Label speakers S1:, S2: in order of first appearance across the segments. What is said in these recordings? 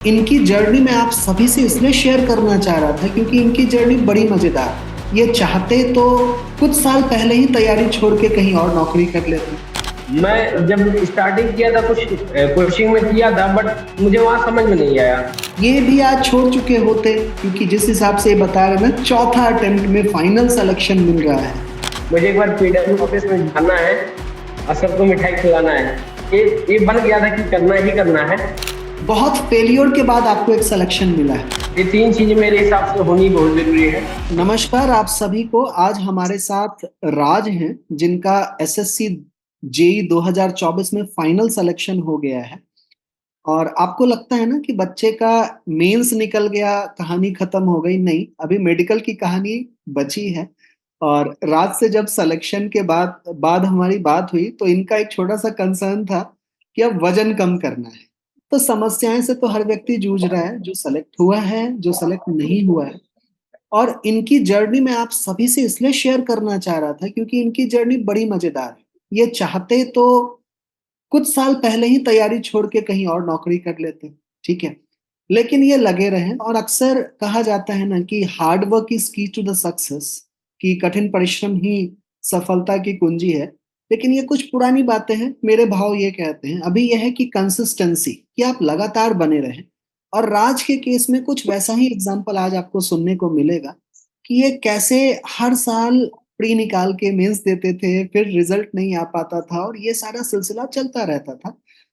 S1: इनकी जर्नी मैं आप सभी से इसलिए शेयर करना चाह रहा था क्योंकि इनकी जर्नी बड़ी मजेदार। ये चाहते तो कुछ साल पहले ही तैयारी छोड़ के कहीं और नौकरी कर लेते।
S2: मैं जब स्टार्टिंग किया था कुछ कोचिंग में किया था, बट मुझे वहां समझ में नहीं आया।
S1: ये भी आज छोड़ चुके होते क्योंकि जिस हिसाब से ये बता रहे ना, चौथा अटेम्प्ट में फाइनल सिलेक्शन मिल रहा है।
S2: मुझे एक बार पीडब्ल्यू ऑफिस में जाना है और सबको मिठाई खिलाना है। ये बन गया था कि करना ही करना है।
S1: बहुत फेलियर के बाद आपको एक सिलेक्शन मिला है।
S2: ये तीन चीजें मेरे हिसाब से होनी बहुत जरूरी है।
S1: नमस्कार आप सभी को। आज हमारे साथ राज हैं जिनका एसएससी जेई 2024 में फाइनल सिलेक्शन हो गया है। और आपको लगता है ना कि बच्चे का मेंस निकल गया, कहानी खत्म हो गई? नहीं, अभी मेडिकल की कहानी बची है। और राज से जब सिलेक्शन के बाद बाद हमारी बात हुई तो इनका एक छोटा सा कंसर्न था कि अब वजन कम करना है। तो समस्याएं से तो हर व्यक्ति जूझ रहा है, जो सेलेक्ट हुआ है, जो सेलेक्ट नहीं हुआ है। और इनकी जर्नी मैं आप सभी से इसलिए शेयर करना चाह रहा था क्योंकि इनकी जर्नी बड़ी मजेदार है। ये चाहते तो कुछ साल पहले ही तैयारी छोड़ के कहीं और नौकरी कर लेते, ठीक है। लेकिन ये लगे रहे और अक्सर कहा जाता है ना कि हार्ड वर्क इज की टू द सक्सेस, कि कठिन परिश्रम ही सफलता की कुंजी है। लेकिन ये कुछ पुरानी बातें हैं, मेरे भाव ये कहते हैं अभी यह है कि कंसिस्टेंसी, कि आप लगातार बने रहें। और राज के केस में कुछ वैसा ही एग्जाम्पल आज आपको सुनने को मिलेगा कि ये कैसे हर साल प्री निकाल के मेंस देते थे, फिर रिजल्ट नहीं आ पाता था और ये सारा सिलसिला चलता रहता था।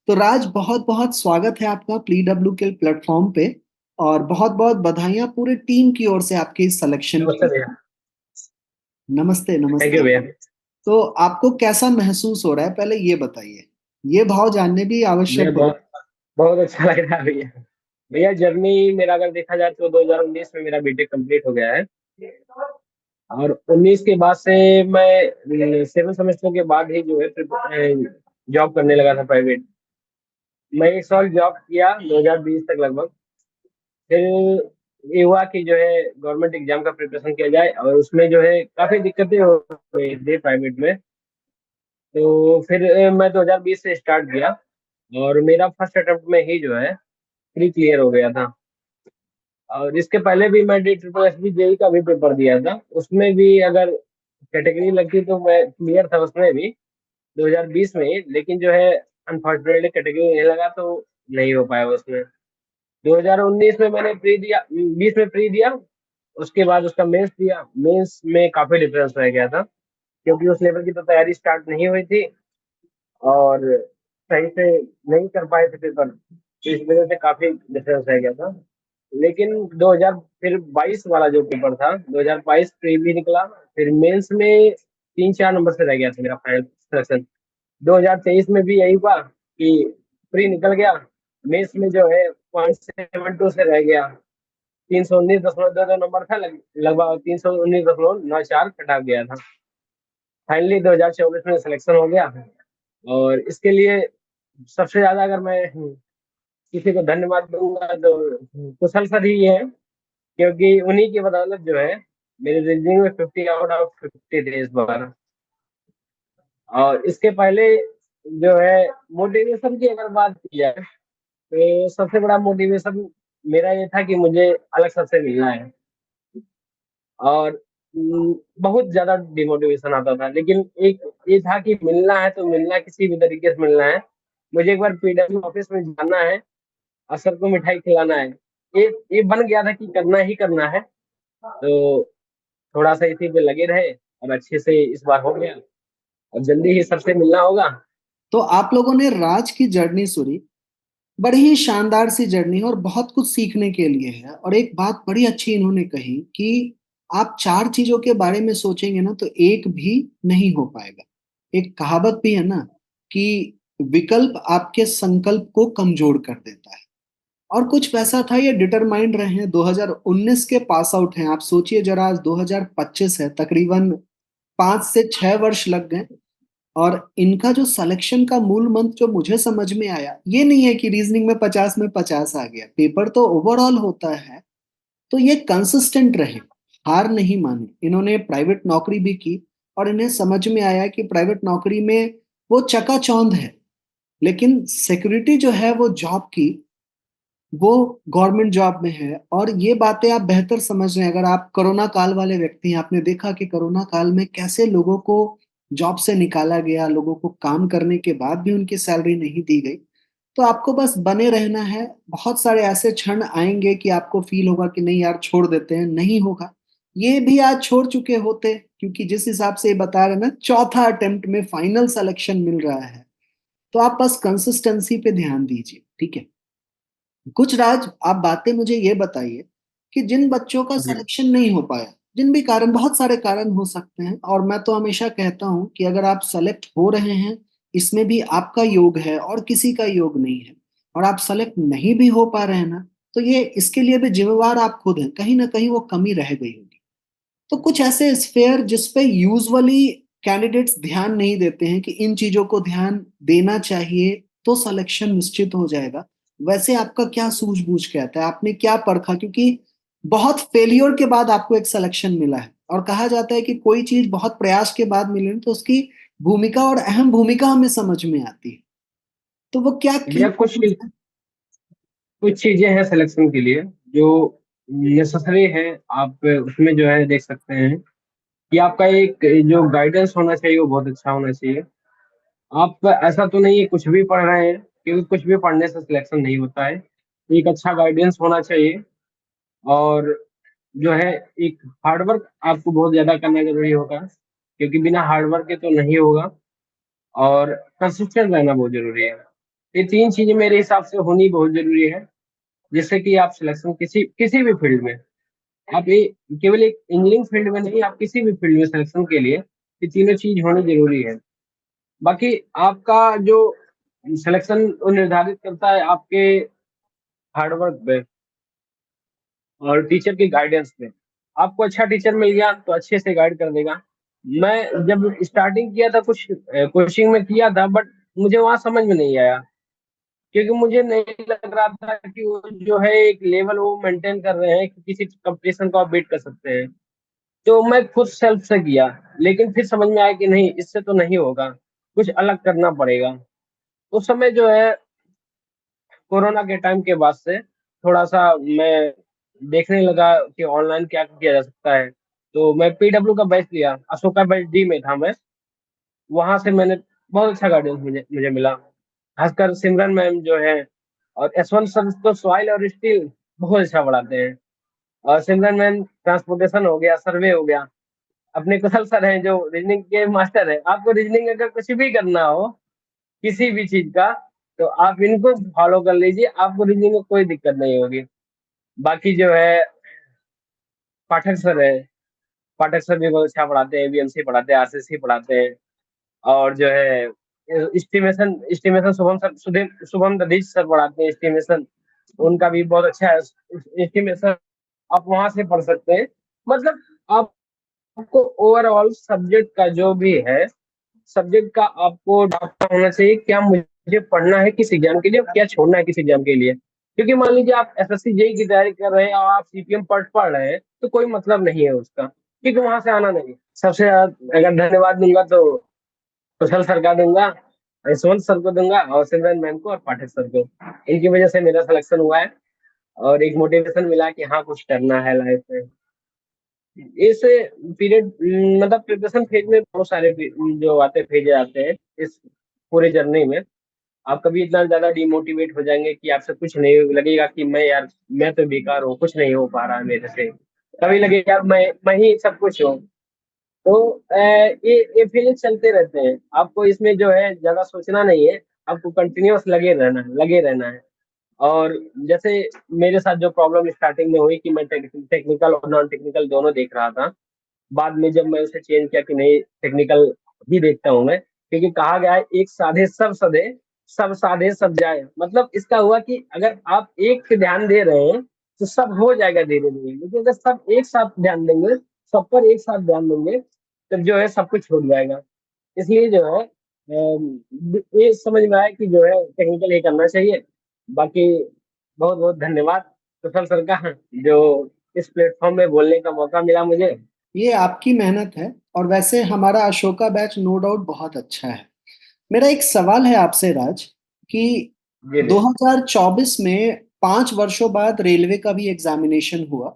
S1: तो राज, बहुत बहुत स्वागत है आपका प्ली डब्ल्यू के प्लेटफॉर्म पे। और बहुत बहुत बधाइयां पूरे टीम की ओर से आपके इस सिलेक्शन
S2: नमस्ते
S1: की।
S2: भैया।
S1: नमस्ते
S2: थैंक
S1: नमस्ते।
S2: यू भैया।
S1: तो आपको कैसा महसूस हो रहा है, पहले ये बताइए। ये भाव जानने भी
S2: भैया
S1: आवश्यक हो।
S2: बहुत बहुत अच्छा लग रहा है भैया। भैया जर्नी मेरा अगर देखा जाए तो 2019 में मेरा बीटेक कंप्लीट हो गया है। और 19 के बाद से मैं 7 सेमेस्टर के बाद ही जो है जॉब करने लगा था प्राइवेट। मैं 1 साल जॉब किया 2020 तक लगभग। फिर ये हुआ कि जो है गवर्नमेंट एग्जाम का प्रिपरेशन किया जाए, और उसमें जो है काफी दिक्कतें हो गई थी प्राइवेट में। तो फिर मैं 2020 से स्टार्ट किया, और मेरा फर्स्ट अटेम्प्ट में ही जो है प्री क्लियर हो गया था। और इसके पहले भी मैं D triple S B JE का भी पेपर दिया था, उसमें भी अगर कैटेगरी लगती तो मैं क्लियर था उसमें भी 2020 में ही। लेकिन जो है अनफॉर्चुनेटली कैटेगरी नहीं लगा, तो नहीं हो पाया उसमें। 2019 में मैंने प्री दिया, 20 में प्री दिया। उसके बाद उसका मेंस दिया। मेंस में काफी डिफरेंस रह गया था, क्योंकि उस लेवल की तो तैयारी स्टार्ट नहीं हुई थी, और सही से नहीं कर पाए थे पेपर, तो इस वजह से काफी डिफरेंस रह गया था। लेकिन 2000 फिर 22 वाला जो पेपर था, 2022 प्री भी निकला। फिर मेंस में 3-4 नंबर से रह गया था मेरा फाइनल सिलेक्शन। 2023 में भी यही हुआ कि प्री निकल गया, मेंस में जो है 0.72 से रह गया। 319.22 नंबर था, लगभग 319.94 कटा गया था। फाइनली 2024 में सिलेक्शन हो गया। और इसके लिए सबसे ज्यादा अगर मैं किसी को धन्यवाद दूंगा तो कुशल सर ही है, क्योंकि उन्हीं की बदौलत जो है मेरे रिजल्ट में 50 आउट ऑफ 50 थे इस बार। और इसके पहले जो है मोटिवेशन की अगर बात की जाए, तो सबसे बड़ा मोटिवेशन मेरा ये था कि मुझे अलग सबसे मिलना है। और बहुत ज्यादा डिमोटिवेशन आता था, लेकिन एक ये था कि मिलना है तो मिलना किसी भी तरीके से मिलना है। मुझे एक बार पीडब्ल्यू ऑफिस में जाना है और सबको मिठाई खिलाना है। ये बन गया था कि करना ही करना है। तो थोड़ा सा इसी पे लगे रहे, और अच्छे से इस बार हो गया। अब जल्दी ही सबसे मिलना होगा।
S1: तो आप लोगों ने राज की जर्नी सुनी, बड़ी ही शानदार सी जर्नी है और बहुत कुछ सीखने के लिए है। और एक बात बड़ी अच्छी इन्होंने कही कि आप चार चीजों के बारे में सोचेंगे ना तो एक भी नहीं हो पाएगा। एक कहावत भी है ना कि विकल्प आपके संकल्प को कमजोर कर देता है। और कुछ वैसा था, ये डिटरमाइंड रहे हैं। 2019 के पास आउट हैं, आप सोचिए जरा, आज 2025 है, तकरीबन 5 से 6 वर्ष लग गए। और इनका जो सिलेक्शन का मूल मंत्र जो मुझे समझ में आया, ये नहीं है कि रीजनिंग में 50 आ गया, पेपर तो ओवरऑल होता है। तो ये कंसिस्टेंट रहे, हार नहीं माने। इन्होंने प्राइवेट नौकरी भी की और इन्हें समझ में आया कि प्राइवेट नौकरी में वो चकाचौंध है, लेकिन सिक्योरिटी जो है वो जॉब की वो गवर्नमेंट जॉब में है, और ये बातें आप बेहतर समझ रहे हैं। अगर आप कोरोना काल वाले व्यक्ति हैं, आपने देखा कि कोरोना काल में कैसे लोगों को जॉब से निकाला गया, लोगों को काम करने के बाद भी उनकी सैलरी नहीं दी गई। तो आपको बस बने रहना है। बहुत सारे ऐसे क्षण आएँगे कि आपको फ़ील होगा कि नहीं यार छोड़ देते हैं, नहीं होगा। ये भी आज छोड़ चुके होते, क्योंकि जिस हिसाब से ये बता रहे हैं ना, चौथा अटेम्प्ट में फाइनल सिलेक्शन मिल रहा है। तो आप बस कंसिस्टेंसी पे ध्यान दीजिए, ठीक है? कुछ राज आप बातें मुझे ये बताइए कि जिन बच्चों का
S2: जी।
S1: सिलेक्शन नहीं हो पाया, जिन भी कारण, बहुत सारे कारण हो सकते हैं, और मैं तो हमेशा कहता हूँ कि अगर आप सेलेक्ट हो रहे हैं, इसमें भी आपका योग है और किसी का योग नहीं है, और आप सेलेक्ट नहीं भी हो पा रहे हैं ना, तो ये इसके लिए भी ज़िम्मेवार आप खुद हैं, कहीं न कहीं वो कमी रह गई होगी। तो कुछ ऐसे स्फेयर जिस पे यूजुअली कैंडिडेट्स ध्यान नहीं देते हैं कि इन चीज़ों को ध्यान देना चाहिए, तो सिलेक्शन निश्चित हो जाएगा। वैसे आपका क्या सूझबूझ कहता है? आपने क्या परखा? क्योंकि बहुत फेल्योर के बाद आपको एक सिलेक्शन मिला है, और कहा जाता है कि कोई चीज़ बहुत प्रयास के बाद मिले ना, तो उसकी भूमिका और अहम भूमिका हमें समझ में आती है। तो वो क्या की
S2: भैया कुछ चीजें हैं सिलेक्शन के लिए जो नेसेसरी है। आप उसमें जो है देख सकते हैं कि आपका एक जो गाइडेंस होना चाहिए वो बहुत अच्छा होना चाहिए। आप ऐसा तो नहीं है कुछ भी पढ़ रहे हैं, क्योंकि कुछ भी पढ़ने से सिलेक्शन नहीं होता है। एक अच्छा गाइडेंस होना चाहिए, और जो है एक हार्डवर्क आपको बहुत ज्यादा करना जरूरी होगा, क्योंकि बिना हार्डवर्क के तो नहीं होगा। और कंसिस्टेंट रहना बहुत जरूरी है। ये तीन चीजें मेरे हिसाब से होनी बहुत जरूरी है, जिससे कि आप सिलेक्शन किसी किसी भी फील्ड में, आप ये केवल एक इंजीनियरिंग फील्ड में नहीं, आप किसी भी फील्ड में सिलेक्शन के लिए ये तीनों चीज होनी जरूरी है। बाकी आपका जो सिलेक्शन निर्धारित करता है आपके हार्डवर्क पे और टीचर के गाइडेंस पे। आपको अच्छा टीचर मिल गया तो अच्छे से गाइड कर देगा। मैं जब स्टार्टिंग किया था कुछ कोचिंग में किया था, बट मुझे वहां समझ में नहीं आया, क्योंकि मुझे नहीं लग रहा था कि वो जो है एक लेवल वो मेंटेन कर रहे हैं कि किसी कंपटीशन को आप बीट कर सकते हैं। तो मैं खुद सेल्फ से किया, लेकिन फिर समझ में आया कि नहीं, इससे तो नहीं होगा, कुछ अलग करना पड़ेगा। उस समय जो है कोरोना के टाइम के बाद से थोड़ा सा मैं देखने लगा कि ऑनलाइन क्या किया जा सकता है। तो मैं पीडब्ल्यू का बैच लिया, अशोका बैच डी में था मैं। वहां से मैंने बहुत अच्छा गाइडेंस मुझे मुझे मिला, खासकर सिमरन मैम जो है। और यशवंत सर तो सॉइल और स्टील बहुत अच्छा पढ़ाते हैं। और सिमरन मैम ट्रांसपोर्टेशन हो गया, सर्वे हो गया। अपने कुशल सर हैं जो रीजनिंग के मास्टर है। आपको रीजनिंग अगर कुछ भी करना हो किसी भी चीज का, तो आप इनको फॉलो कर लीजिए, आपको रीजनिंग में कोई दिक्कत नहीं होगी। बाकी जो है पाठक सर है, पाठक सर भी बहुत अच्छा पढ़ाते हैं, बीएमसी पढ़ाते हैं, आरसीसी पढ़ाते हैं। और जो है estimation estimation Shubham sir, Shubham Dadhich sir पढ़ाते हैं एस्टिमेशन। उनका भी बहुत अच्छा है एस्टिमेशन। आप वहां से पढ़ सकते हैं। मतलब आपको ओवरऑल सब्जेक्ट का जो भी है, सब्जेक्ट का आपको डाटा होना चाहिए, क्या मुझे पढ़ना है किस एग्जाम के लिए और क्या छोड़ना है किस एग्जाम के लिए। क्योंकि मान लीजिए आप एसएससी जेई की तैयारी कर रहे हैं और आप सीपीएम पढ़ रहे हैं, तो कोई मतलब नहीं है उसका, क्योंकि वहां से आना नहीं। सबसे ज्यादा अगर धन्यवाद दूंगा तो कुशल सर का दूंगा, यशवंत सर को दूंगा, और सिमरन मैम को और पाठक सर को। इनकी वजह से मेरा सिलेक्शन हुआ है, और एक मोटिवेशन मिला कि हाँ कुछ करना है लाइफ में। इस पीरियड, मतलब प्रिपरेशन फेज में बहुत सारे जो आते फेज आते हैं इस पूरे जर्नी में। आप कभी इतना ज्यादा डिमोटिवेट हो जाएंगे कि आपसे कुछ नहीं लगेगा कि मैं यार, मैं तो बेकार हूँ, कुछ नहीं हो पा रहा है मेरे से। कभी लगेगा यार मैं ही सब कुछ हूँ। तो ये फीलिंग चलते रहते हैं। आपको इसमें जो है ज्यादा सोचना नहीं है, आपको कंटिन्यूअस लगे रहना है। और जैसे मेरे साथ जो प्रॉब्लम स्टार्टिंग में हुई कि मैं टेक्निकल और नॉन टेक्निकल दोनों देख रहा था। बाद में जब मैं उसे चेंज किया कि नहीं, टेक्निकल भी देखता हूँ मैं, क्योंकि कहा गया है एक साधे सब सधे, सब साधे सब जाए। मतलब इसका हुआ कि अगर आप एक पे ध्यान दे रहे हैं तो सब हो जाएगा धीरे धीरे, लेकिन अगर सब एक साथ ध्यान देंगे, सब पर एक साथ ध्यान देंगे, तब जो है सब कुछ छूट जाएगा। इसलिए जो है ये समझ में आया कि जो है टेक्निकल ये करना चाहिए। बाकी बहुत बहुत धन्यवाद कुशल सर का, जो इस प्लेटफॉर्म में बोलने का मौका मिला मुझे।
S1: ये आपकी मेहनत है, और वैसे हमारा अशोका बैच नो डाउट बहुत अच्छा है। मेरा एक सवाल है आपसे राज, कि
S2: जी जी।
S1: 2024 में 5 वर्षों बाद रेलवे का भी एग्जामिनेशन हुआ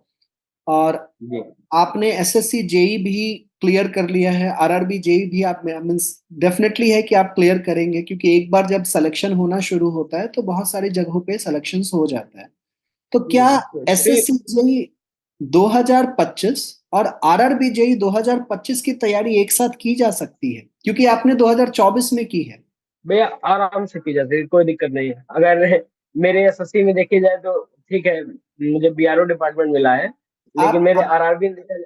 S1: और
S2: जी
S1: आपने एसएससी जेई भी क्लियर कर लिया है, आरआरबी जेई भी आप मीन्स डेफिनेटली है कि आप क्लियर करेंगे, क्योंकि एक बार जब सिलेक्शन होना शुरू होता है तो बहुत सारी जगहों पे सिलेक्शन हो जाता है। तो क्या
S2: जी। फिर
S1: एसएससी जेई 2025 और आरआरबी जेई 2025 की तैयारी एक साथ की जा सकती है, क्योंकि आपने 2024 में की है।
S2: भैया आराम से की जा सकती है, कोई दिक्कत नहीं है। अगर मेरे एसएससी में देखे जाए तो ठीक है, मुझे बीआरओ डिपार्टमेंट मिला है, लेकिन
S1: आप
S2: मेरे
S1: आप
S2: आरआरबी में देखा जाए,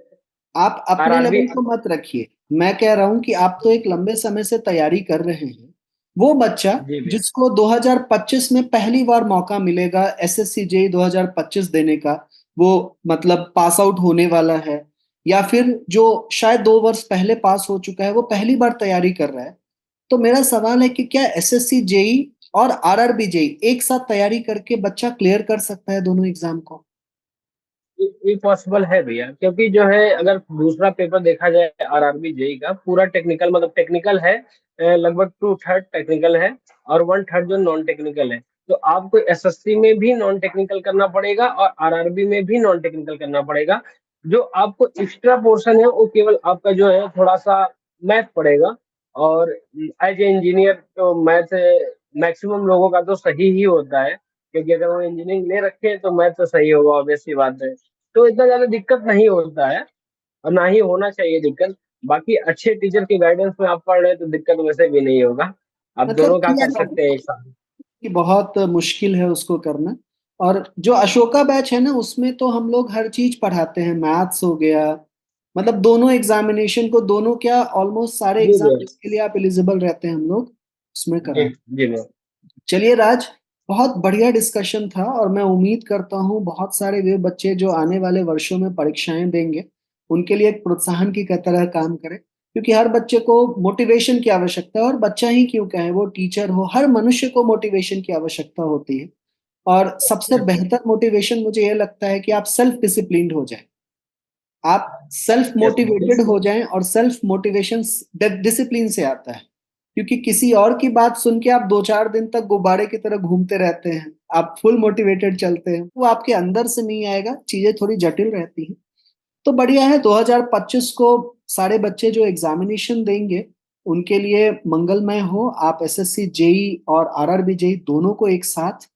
S1: आप अपने
S2: आरआरबी।
S1: लेवल को मत रखिए। मैं कह रहा हूं कि आप तो एक लंबे समय से तैयारी कर रहे हैं। वो बच्चा
S2: जी भैया।
S1: जिसको 2025 में पहली बार मौका मिलेगा एसएससी जेई 2025 देने का, वो मतलब पास आउट होने वाला है, या फिर जो शायद 2 वर्ष पहले पास हो चुका है वो पहली बार तैयारी कर रहा है, तो मेरा सवाल है कि क्या एसएससी जेई और आरआरबी जेई एक साथ तैयारी करके बच्चा क्लियर कर सकता है दोनों एग्जाम को?
S2: ये पॉसिबल है भैया, क्योंकि जो है अगर दूसरा पेपर देखा जाए आरआरबी जेई का, पूरा टेक्निकल, मतलब टेक्निकल है, लगभग 2/3 टेक्निकल है और 1/3 जो नॉन टेक्निकल है। तो आपको एसएससी में भी नॉन टेक्निकल करना पड़ेगा और आरआरबी में भी नॉन टेक्निकल करना पड़ेगा। जो आपको एक्स्ट्रा पोर्शन है वो केवल आपका जो है थोड़ा सा मैथ पड़ेगा। और एज ए इंजीनियर तो मैथ मैक्सिमम लोगों का तो सही ही होता है, क्योंकि अगर वो इंजीनियरिंग ले रखे हैं तो मैथ तो सही होगा, ऑब्वियस सी बात है। तो इतना ज्यादा दिक्कत नहीं होता है और ना ही होना चाहिए दिक्कत। बाकी अच्छे टीचर की गाइडेंस में आप पढ़ रहे हैं तो दिक्कत वैसे भी नहीं होगा, आप
S1: मतलब
S2: दोनों का कर
S1: क्लियर
S2: सकते हैं एक साथ।
S1: कि बहुत मुश्किल है उसको करना। और जो अशोका बैच है ना, उसमें तो हम लोग हर चीज पढ़ाते हैं, मैथ्स हो गया, मतलब दोनों एग्जामिनेशन को, दोनों क्या ऑलमोस्ट सारे
S2: जी
S1: एग्जाम
S2: भैया।
S1: जिसके लिए आप एलिजिबल रहते हैं हम लोग उसमें
S2: जी
S1: कराते
S2: जी भैया।
S1: हैं। चलिए राज, बहुत बढ़िया डिस्कशन था और मैं उम्मीद करता हूँ बहुत सारे वे बच्चे जो आने वाले वर्षों में परीक्षाएं देंगे उनके लिए एक प्रोत्साहन की तरह काम करें, क्योंकि हर बच्चे को मोटिवेशन की आवश्यकता है, और बच्चा ही क्यों कहे, वो टीचर हो, हर मनुष्य को मोटिवेशन की आवश्यकता होती है। और सबसे बेहतर मोटिवेशन मुझे ये लगता है कि आप सेल्फ डिसिप्लिन्ड हो जाएं, आप सेल्फ
S2: यस।
S1: मोटिवेटेड हो जाएं, और सेल्फ मोटिवेशन डिसिप्लिन से आता है। क्योंकि किसी और की बात सुन के आप 2-4 दिन तक गुब्बारे की तरह घूमते रहते हैं, आप फुल मोटिवेटेड चलते हैं, वो आपके अंदर से नहीं आएगा, चीजें थोड़ी जटिल रहती हैं। तो बढ़िया है, 2025 को सारे बच्चे जो एग्जामिनेशन देंगे उनके लिए मंगलमय हो। आप एसएससी जेई और आरआरबी जेई दोनों को एक साथ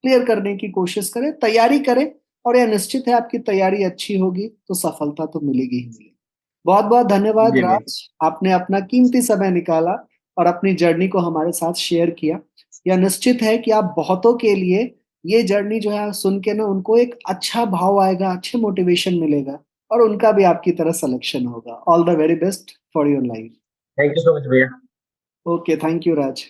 S1: क्लियर करने की कोशिश करें, तैयारी करें, और यह निश्चित है आपकी तैयारी अच्छी होगी तो सफलता तो मिलेगी ही मिलेगी। बहुत बहुत धन्यवाद
S2: जी भैया।
S1: राज, आपने अपना कीमती समय निकाला और अपनी जर्नी को हमारे साथ शेयर किया। यह निश्चित है कि आप बहुतों के लिए ये जर्नी जो है सुन के ना उनको एक अच्छा भाव आएगा, अच्छे मोटिवेशन मिलेगा, और उनका भी आपकी तरह सिलेक्शन होगा। All the very best for your life.
S2: Thank you so much भैया।
S1: Okay, thank you Raj.